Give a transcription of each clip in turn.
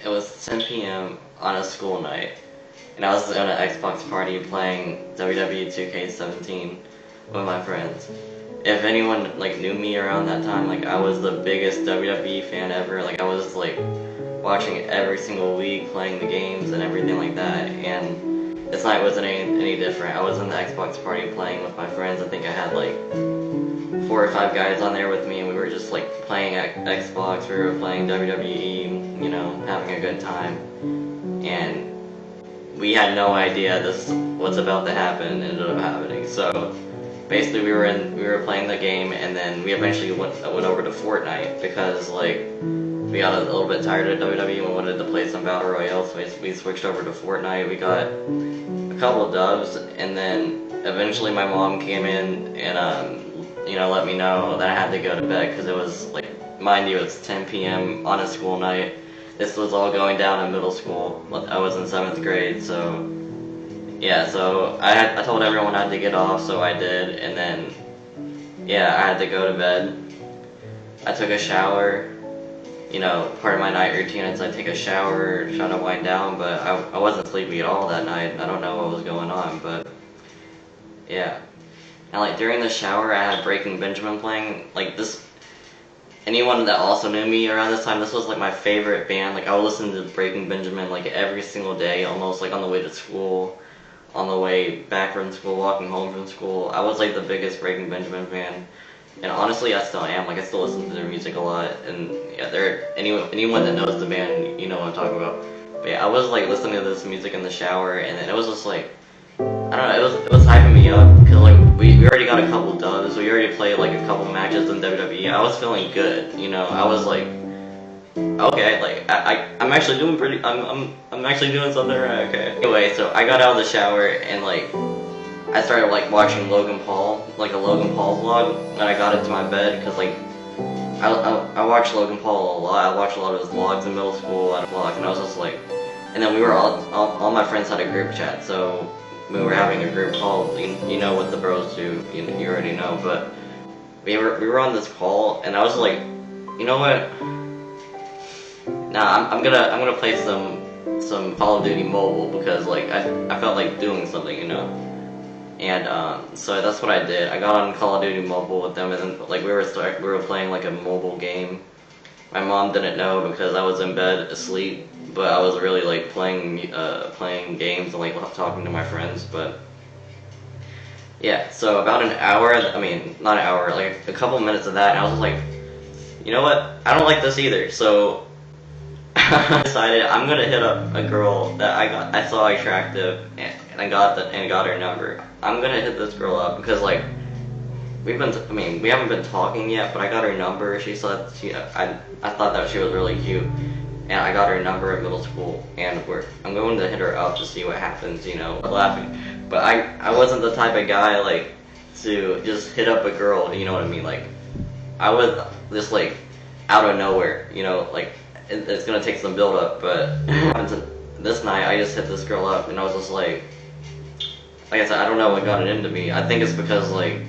It was 10 p.m. on a school night, and I was at an Xbox party playing WWE 2K17 with my friends. If anyone like knew me around that time, like I was the biggest WWE fan ever. Like I was like watching every single week, playing the games and everything like that. And this night wasn't any different. I was in the Xbox party playing with my friends. I think I had like 4 or 5 guys on there with me, and we were just like playing Xbox. We were playing WWE, you know, having a good time. And we had no idea this what's about to happen ended up happening. So basically, we were playing the game, and then we eventually went over to Fortnite because like we got a little bit tired of WWE and wanted to play some Battle Royale, so we switched over to Fortnite. We got a couple of dubs, and then eventually my mom came in and you know, let me know that I had to go to bed because it was like, mind you, it's 10 p.m. on a school night. This was all going down in middle school. I was in 7th grade, so yeah, so I told everyone I had to get off, so I did, and then yeah, I had to go to bed. I took a shower. You know, part of my night routine is I take a shower, try to wind down, but I wasn't sleepy at all that night. I don't know what was going on, but yeah. And like during the shower, I had Breaking Benjamin playing. Like this, anyone that also knew me around this time, this was like my favorite band. Like I would listen to Breaking Benjamin like every single day, almost like on the way to school, on the way back from school, walking home from school. I was like the biggest Breaking Benjamin fan, and honestly, I still am. Like I still listen to their music a lot, and yeah, anyone that knows the band, you know what I'm talking about. But yeah, I was like listening to this music in the shower, and then it was just like, I don't know, it was hyping me up because like we already got a couple dubs. We already played like a couple matches in WWE. I was feeling good, you know. I was like, okay, like I'm actually doing pretty. I'm actually doing something right. Okay. Anyway, so I got out of the shower and like I started like watching Logan Paul, like a Logan Paul vlog, and I got into my bed because like I watched Logan Paul a lot. I watched a lot of his vlogs in middle school, a lot of vlogs, and I was just like, and then we were all my friends had a group chat, so we were having a group call. You know what the bros do, you already know, but we were on this call, and I was like, you know what? Nah, I'm gonna play some Call of Duty Mobile because like I felt like doing something, you know. And so that's what I did. I got on Call of Duty Mobile with them, and then like we were playing like a mobile game. My mom didn't know because I was in bed asleep, but I was really like playing games and like talking to my friends. But yeah, so about an hour, I mean not an hour, like a couple minutes of that, and I was just like, you know what? I don't like this either. So I decided I'm gonna hit up a girl that I saw attractive, and I got her number. I'm gonna hit this girl up because like we haven't been talking yet, but I got her number. She said I thought that she was really cute, and I got her number in middle school, and I'm going to hit her up to see what happens, you know, laughing. But I wasn't the type of guy like to just hit up a girl, you know what I mean? Like I was just like out of nowhere, you know, like it's gonna take some build up. But this night I just hit this girl up, and I was just like I said, I don't know what got it into me. I think it's because like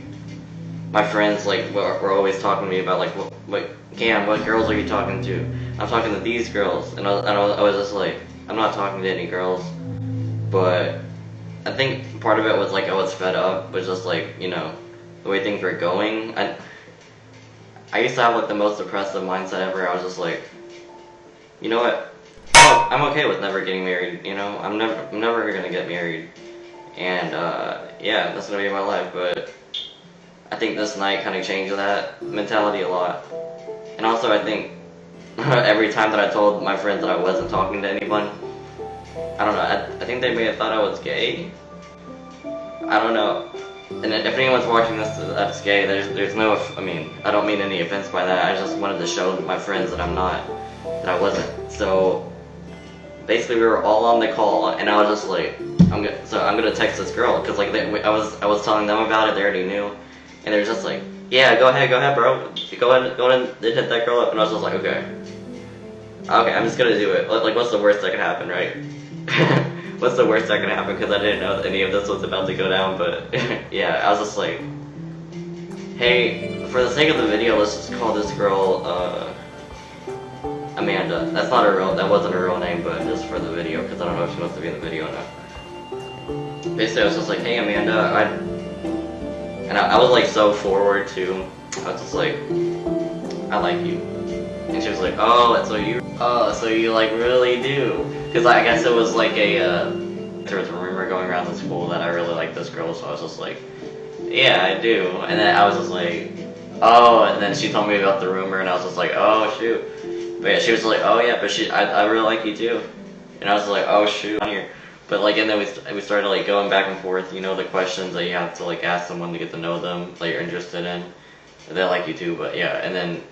my friends like were always talking to me about like what Cam, what girls are you talking to? I'm talking to these girls, and I was just like, I'm not talking to any girls. But I think part of it was like I was fed up with just like, you know, the way things were going. I used to have like the most depressive mindset ever. I was just like, you know what? Oh, I'm okay with never getting married. You know, I'm never gonna get married, and yeah, that's gonna be my life. But I think this night kind of changed that mentality a lot. And also, I think every time that I told my friends that I wasn't talking to anyone, I don't know, I think they may have thought I was gay. I don't know. And if anyone's watching this that's gay, there's no, I mean, I don't mean any offense by that. I just wanted to show my friends that I wasn't. So basically, we were all on the call, and I was just like, I'm gonna text this girl because like I was telling them about it. They already knew. And they're just like, yeah, go ahead, bro. Go ahead and hit that girl up. And I was just like, okay, I'm just gonna do it. Like, what's the worst that can happen, right? What's the worst that can happen? Because I didn't know that any of this was about to go down. But yeah, I was just like, hey, for the sake of the video, let's just call this girl, Amanda. That wasn't her real name, but just for the video, because I don't know if she wants to be in the video or not. Basically, I was just like, hey Amanda, I was like so forward too. I was just like, I like you. And she was like, oh, so you like really do? Because I guess it was like there was a rumor going around the school that I really like this girl, so I was just like, yeah, I do. And then I was just like, oh, and then she told me about the rumor, and I was just like, oh shoot. But yeah, she was like, oh yeah, but I really like you too. And I was like, oh shoot, I'm here. But like, and then we started like going back and forth, you know, the questions that you have to like ask someone to get to know them, that you're interested in. They like you too, but yeah. And then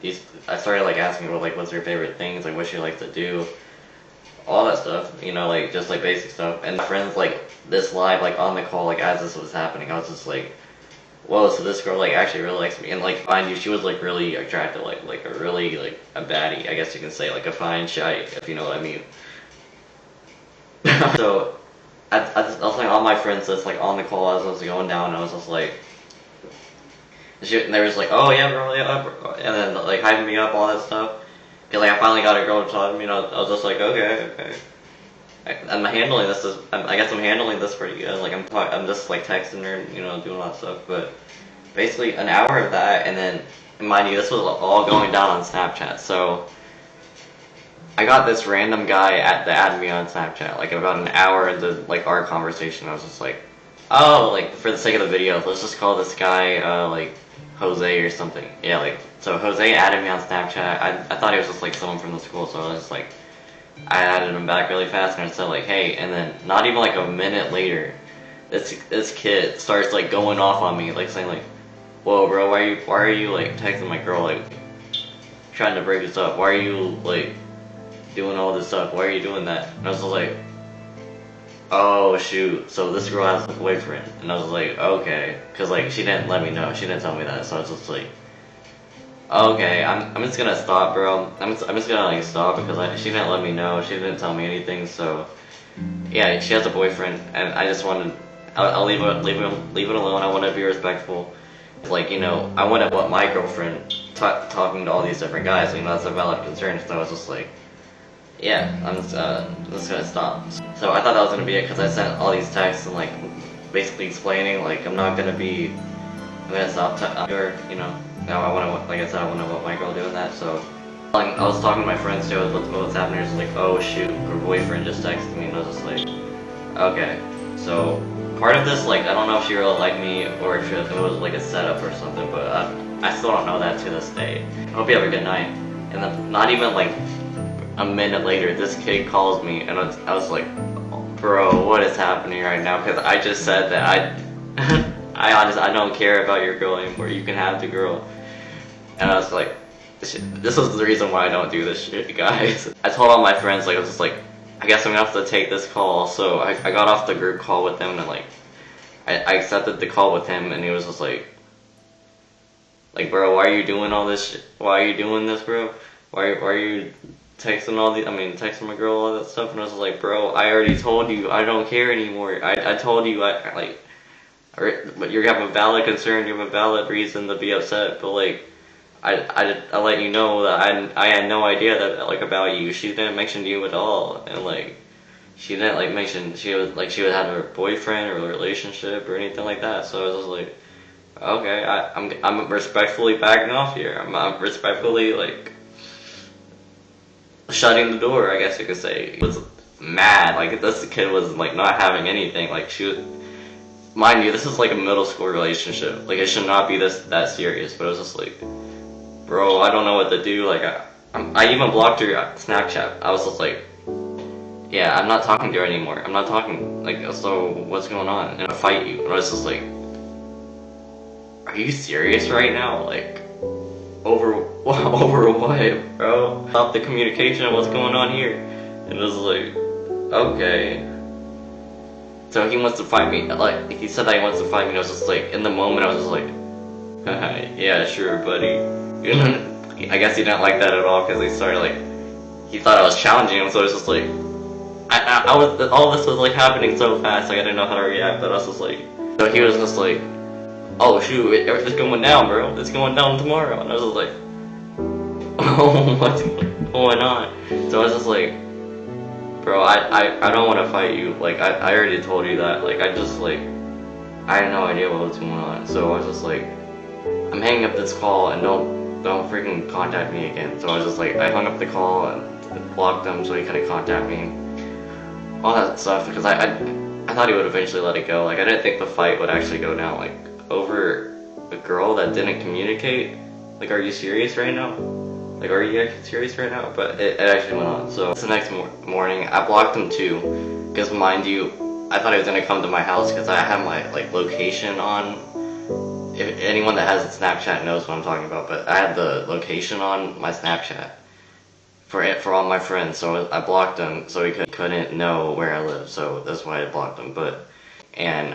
I started like asking her like, what's her favorite things, like what she likes to do, all that stuff, you know, like just like basic stuff. And my friends like this live, like on the call, like as this was happening, I was just like, whoa, so this girl like actually really likes me. And like, mind you, she was like really attractive, like a really like a baddie, I guess you can say, like a fine shite, if you know what I mean. So I was telling all my friends this like on the call as I was going down, and I was just like, and they was like, oh yeah, bro, yeah, bro. And then like hyping me up, all that stuff. And like I finally got a girl to talk to me, and I was just like, okay. I'm handling this. I guess I'm handling this pretty good. Like I'm just like texting her, you know, doing all that stuff. But basically an hour of that, and then mind you, this was all going down on Snapchat. So I got this random guy that added me on Snapchat. Like about an hour into like our conversation, I was just like, oh, like for the sake of the video, let's just call this guy like Jose or something. Yeah, like so Jose added me on Snapchat. I thought he was just like someone from the school, so I was just like, I added him back really fast, and I said like, hey, and then not even like a minute later, this kid starts like going off on me, like saying like, whoa bro, why are you like texting my girl, like trying to break this up, why are you like doing all this stuff, why are you doing that? And I was just like, oh shoot, so this girl has a boyfriend. And I was like, okay, because like she didn't let me know, she didn't tell me that, so I was just like, okay, I'm just gonna stop, bro. I'm just gonna like stop because she didn't let me know. She didn't tell me anything. So yeah, she has a boyfriend, and I just wanted. I'll leave it alone. I want to be respectful. Like, you know, I wouldn't want my girlfriend talking to all these different guys. You know, that's a valid concern. So I was just like, yeah, I'm just gonna stop. So I thought that was gonna be it because I sent all these texts and like basically explaining like I'm gonna stop. You know. Now like I said, I want to let my girl doing that, so I was talking to my friends too, what's happening, it's like, oh shoot, her boyfriend just texted me, and I was just like, okay, so part of this, like, I don't know if she really liked me, or if it was like a setup or something, but I still don't know that to this day. I hope you have a good night. And then, not even like a minute later, this kid calls me, and I was like, bro, what is happening right now, because I just said that I don't care about your girl anymore, you can have the girl. And I was like, this is the reason why I don't do this shit, guys. I told all my friends, like, I was just like, I guess I'm gonna have to take this call. So I got off the group call with him, and like, I accepted the call with him, and he was just like, bro, why are you doing all this shit? Why are you doing this, bro? Why are you texting texting my girl, all that stuff? And I was like, bro, I already told you, I don't care anymore. I told you, but you have a valid concern, you have a valid reason to be upset, but like, I let you know that I had no idea that like about you. She didn't mention you at all, and like she didn't like mention she would have a boyfriend or a relationship or anything like that. So I was just like, okay, I'm respectfully backing off here. I'm respectfully like shutting the door, I guess you could say. He was mad, like this kid was like not having anything. Like she was, mind you, this is like a middle school relationship. Like it should not be that serious, but it was just like, bro, I don't know what to do. Like, I even blocked her Snapchat. I was just like, yeah, I'm not talking to her anymore. I'm not talking, like, so what's going on? And I fight you. And I was just like, are you serious right now? Like, over what, bro? Stop the communication of what's going on here. And it was like, okay. So he wants to fight me. Like, he said that he wants to fight me. And I was just like, in the moment, I was just like, yeah, sure, buddy. I guess he didn't like that at all because he started like, he thought I was challenging him, so I was just like, all this was like happening so fast, like I didn't know how to react, but I was just like, so he was just like, oh shoot, it's going down, bro, it's going down tomorrow, and I was just like, oh, what? going on? So I was just like, bro, I don't want to fight you. Like, I already told you that. Like, I just, like, I had no idea what was going on. So I was just like, I'm hanging up this call and don't freaking contact me again. So I was just like, I hung up the call and blocked him so he couldn't contact me. All that stuff, because I thought he would eventually let it go. Like, I didn't think the fight would actually go down, like, over a girl that didn't communicate. Like, are you serious right now? Like, are you actually serious right now? But it actually went on. So the next morning, I blocked him too, because mind you, I thought he was gonna come to my house because I have my, like, location on. If anyone that has a Snapchat knows what I'm talking about, but I had the location on my Snapchat for all my friends, so I blocked him so he couldn't know where I live, so that's why I blocked him. And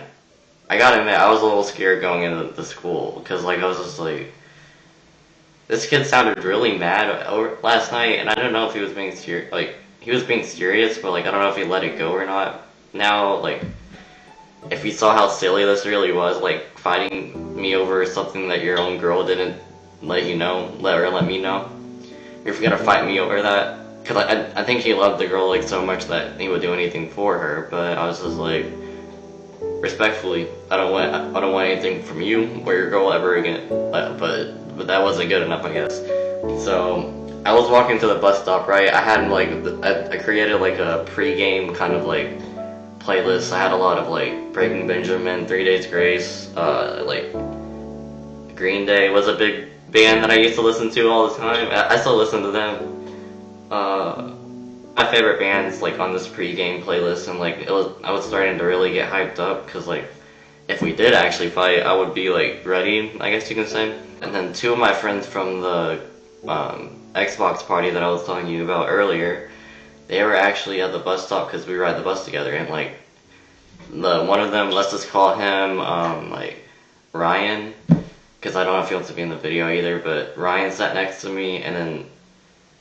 I gotta admit, I was a little scared going into the school, because, like, I was just like, this kid sounded really mad last night, and I don't know if he was being serious, like, he was being serious, but, like, I don't know if he let it go or not. Now, like, if you saw how silly this really was, like, fighting me over something that your own girl didn't let you know, let me know. If you're gonna fight me over that, because I think he loved the girl, like, so much that he would do anything for her, but I was just like, respectfully, I don't want anything from you or your girl ever again, but that wasn't good enough, I guess. So I was walking to the bus stop, right? I had, like, I created, like, a pre-game kind of, like, playlist. I had a lot of, like, Breaking Benjamin, 3 Days Grace, like, Green Day was a big band that I used to listen to all the time. I still listen to them. My favorite bands, like, on this pre-game playlist, and, like, I was starting to really get hyped up, because, like, if we did actually fight, I would be, like, ready, I guess you can say. And then two of my friends from the Xbox party that I was telling you about earlier, they were actually at the bus stop because we ride the bus together, and, like, one of them, let's just call him, like, Ryan, because I don't know if he wants to be in the video either, but Ryan sat next to me, and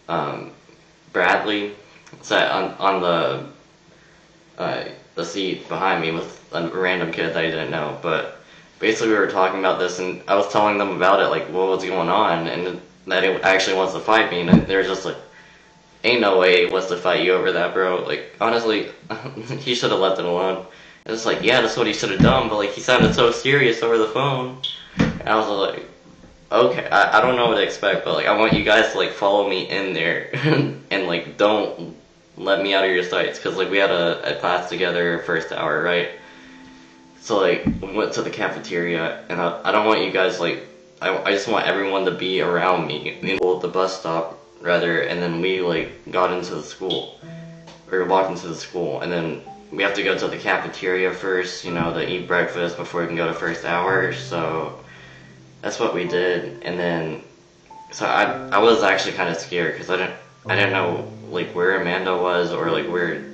then Bradley sat on the seat behind me with a random kid that I didn't know. But basically we were talking about this, and I was telling them about it, like, what was going on, and that it actually wants to fight me, and they're just like, ain't no way he wants to fight you over that, bro. Like, honestly, he should have left it alone. And it's like, yeah, that's what he should have done, but, like, he sounded so serious over the phone. And I was like, okay, I don't know what to expect, but, like, I want you guys to, like, follow me in there and, like, don't let me out of your sights, because, like, we had a class together first hour, right? So, like, we went to the cafeteria, and I don't want you guys, like, I just want everyone to be around me, at the bus stop, rather, and then we, like, got into the school, or walked into the school, and then we have to go to the cafeteria first, you know, to eat breakfast before we can go to first hour, so that's what we did. And then, so I was actually kind of scared, because I didn't know, like, where Amanda was, or, like, where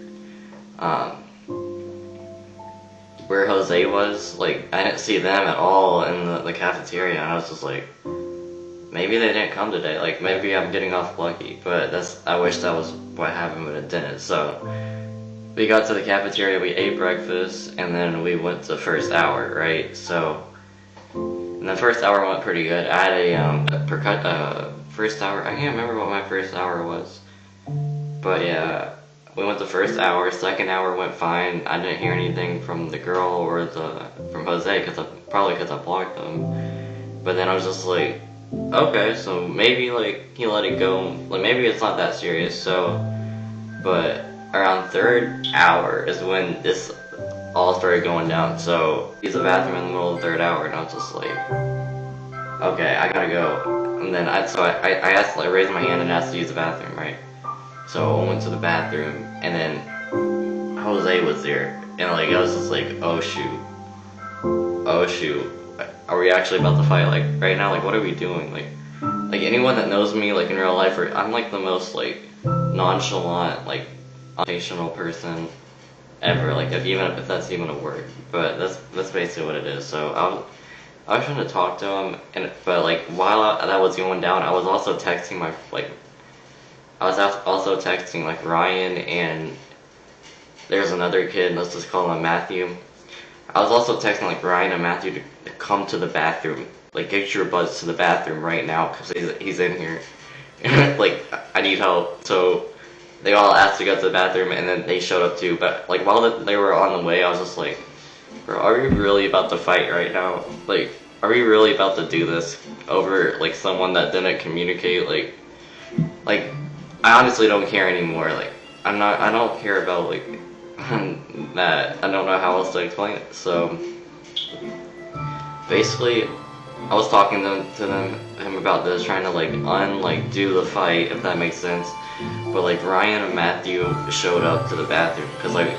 Jose was. Like, I didn't see them at all in the cafeteria, and I was just like, maybe they didn't come today, like, maybe I'm getting off lucky, but I wish that was what happened, but it didn't. So we got to the cafeteria, we ate breakfast, and then we went to first hour, right? So, and the first hour went pretty good. I had a first hour, I can't remember what my first hour was, but yeah, we went to first hour. Second hour went fine. I didn't hear anything from the girl or from Jose, probably because I blocked them. But then I was just like, okay, so maybe, like, he let it go, like, maybe it's not that serious. So, but around third hour is when this all started going down. So use the bathroom in the middle of the third hour, and I was just like, okay, I gotta go. And then I asked, like, raised my hand and asked to use the bathroom, right? So I went to the bathroom, and then Jose was there, and, like, I was just like, oh shoot, are we actually about to fight, like, right now? Like, what are we doing? Like anyone that knows me, like, in real life, I'm, like, the most, like, nonchalant, like, confrontational person ever, like, if that's even a word, but that's basically what it is. So I was trying to talk to him, but, like, while that was going down, I was also texting like Ryan, and there's another kid, let's just call him Matthew. I was also texting, like, Ryan and Matthew to come to the bathroom, like, get your butts to the bathroom right now, because he's in here. like, I need help. So they all asked to go to the bathroom, and then they showed up too. But like while they were on the way, I was just like, bro, are we really about to fight right now? Like, are we really about to do this over like someone that didn't communicate? Like I honestly don't care anymore. Like I don't care about like that. I don't know how else to explain it. So basically, I was talking to him about this, trying to like do the fight, if that makes sense. But like Ryan and Matthew showed up to the bathroom because like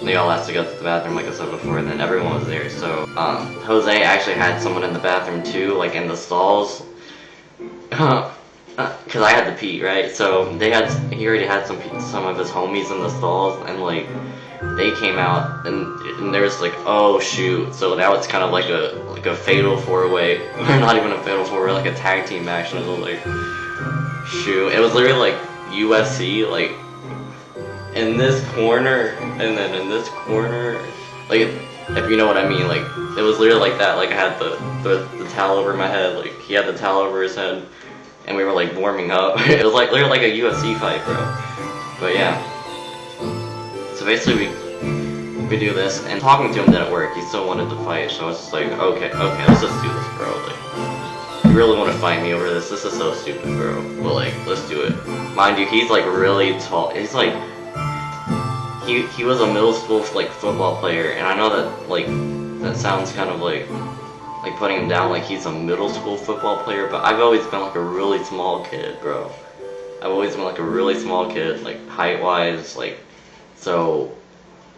they all asked to go to the bathroom, like I said before, and then everyone was there. So Jose actually had someone in the bathroom too, like in the stalls. Because I had to pee, right? So he already had some of his homies in the stalls, and like they came out, and there's like, oh shoot. So now it's kind of like a fatal four-way, or not even a fatal four-way, like a tag team match. And it was like, shoot, it was literally like USC, like in this corner, and then in this corner, like if you know what I mean. Like it was literally like that. Like I had the towel over my head, like he had the towel over his head. And we were like warming up. It was like literally like a UFC fight, bro. But yeah. So basically we do this, and talking to him didn't work. He still wanted to fight, so I was just like, okay, let's just do this, bro. Like, you really want to fight me over this? This is so stupid, bro. But like, let's do it. Mind you, he's like really tall. He's like, he was a middle school like football player, and I know that like that sounds kind of like putting him down, like he's a middle school football player, but I've always been like a really small kid, bro. I've always been like a really small kid, like height wise, like, so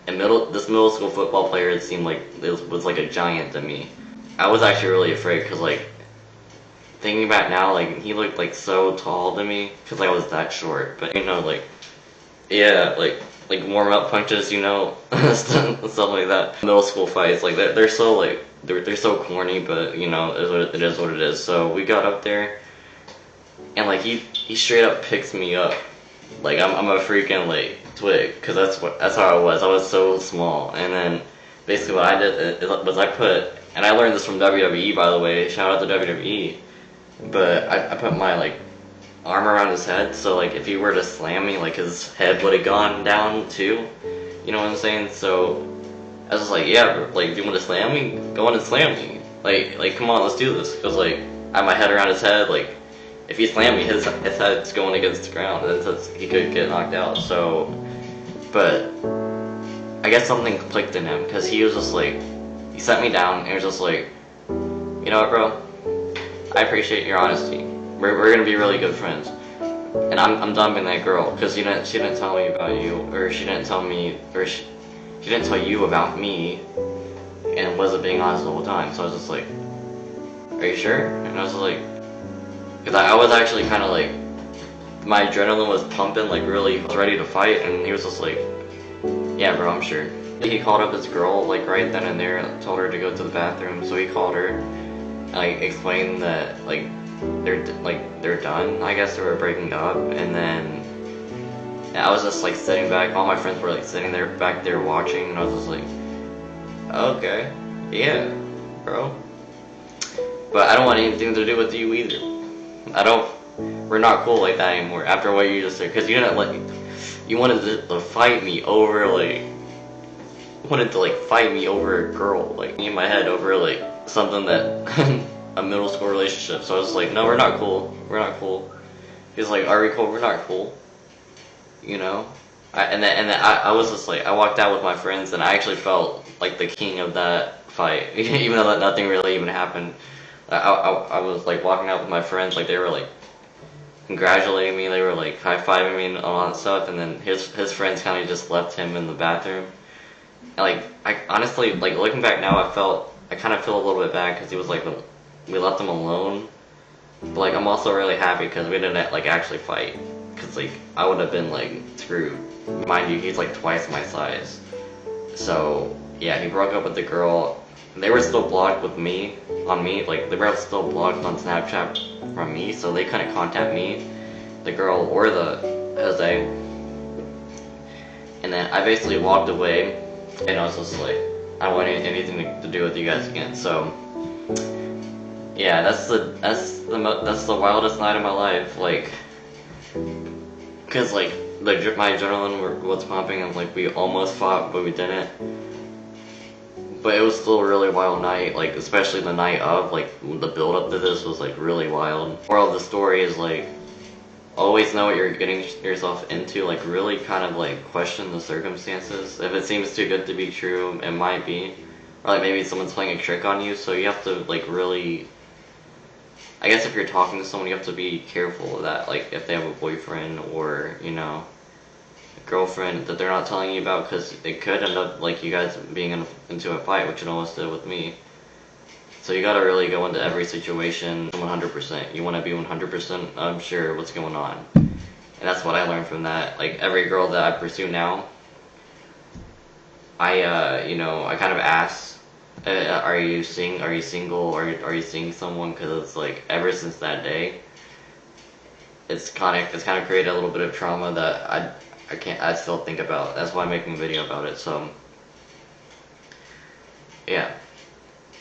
this middle school football player, it seemed like it was like a giant to me. I was actually really afraid, because like thinking about it now, like he looked like so tall to me, because like, I was that short. But you know, like, yeah, like warm up punches, you know, stuff like that. Middle school fights, like they're so like they're so corny, but you know, it is what it is. So we got up there, and like he straight up picks me up, like I'm a freaking like twig, because that's how I was. I was so small. And then basically what I did was and I learned this from WWE, by the way. Shout out to WWE. But I put my like arm around his head, so like if he were to slam me, like his head would have gone down too. You know what I'm saying? So I was just like, yeah, bro, like, do you want to slam me? Go on and slam me. Like, come on, let's do this. Because, like, I have my head around his head. Like, if he slammed me, his head's going against the ground, and he could get knocked out. So, but I guess something clicked in him, because he was just like, he set me down, and he was just like, you know what, bro? I appreciate your honesty. We're gonna be really good friends. And I'm done being that girl, because she didn't tell me about you, or she didn't tell me, or she didn't tell you about me, and wasn't being honest the whole time. So I was just like, are you sure? And I was like, because I was actually kind of like, my adrenaline was pumping, like really ready to fight, and he was just like, yeah, bro, I'm sure. He called up his girl, like right then and there, told her to go to the bathroom. So he called her, and like explained that like they're done. I guess they were breaking up. And then I was just like sitting back. All my friends were like sitting there back there watching, and I was just like, okay, yeah, bro. But I don't want anything to do with you either. We're not cool like that anymore after what you just said. Because you didn't you wanted to fight me over fight me over a girl, like in my head over like something that a middle school relationship. So I was like, no, we're not cool. We're not cool. He's like, are we cool? We're not cool. You know? And then I was just like, I walked out with my friends, and I actually felt like the king of that fight, even though that nothing really even happened. I was like walking out with my friends, like they were like congratulating me, they were like high-fiving me and all that stuff, and then his friends kind of just left him in the bathroom. And like, I honestly, like looking back now, I kind of feel a little bit bad, because he was like, we left him alone. But like, I'm also really happy because we didn't like actually fight, because like I would have been like screwed. Mind you, he's like twice my size. So yeah, he broke up with the girl. They were still blocked with me, like they were still blocked on Snapchat from me, so they couldn't contact me, the girl, or the Jose. And then I basically walked away, and I was just like, I don't want anything to do with you guys again. So Yeah, that's the wildest night of my life. Like, cause like my adrenaline was pumping, and like we almost fought, but we didn't. But it was still a really wild night. Like, especially the night of, like the build up to this was like really wild. Moral of the story is like, always know what you're getting yourself into. Like, really kind of like question the circumstances. If it seems too good to be true, it might be. Or like maybe someone's playing a trick on you. So you have to like really, I guess if you're talking to someone, you have to be careful of that. Like if they have a boyfriend or, you know, a girlfriend that they're not telling you about, because it could end up like you guys being into a fight, which it almost did with me. So you gotta really go into every situation 100%. You want to be 100% sure what's going on. And that's what I learned from that. Like every girl that I pursue now, you know, I kind of ask, are you single, or are you seeing someone? Because it's like ever since that day, it's kind of created a little bit of trauma that I still think about. That's why I'm making a video about it. So yeah,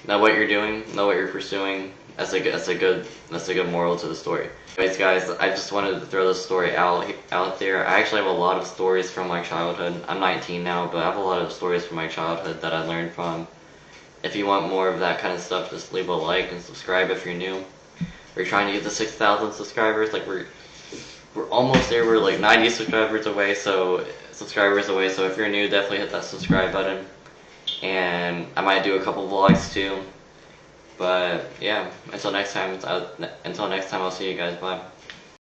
know what you're doing, know what you're pursuing. That's a good moral to the story. Anyways, guys, I just wanted to throw this story out there. I actually have a lot of stories from my childhood. I'm 19 now, but I have a lot of stories from my childhood that I learned from. If you want more of that kind of stuff, just leave a like and subscribe if you're new. We're trying to get to 6,000 subscribers. Like we're almost there. We're like 90 subscribers away. So if you're new, definitely hit that subscribe button. And I might do a couple vlogs too. But yeah, until next time, I'll see you guys. Bye.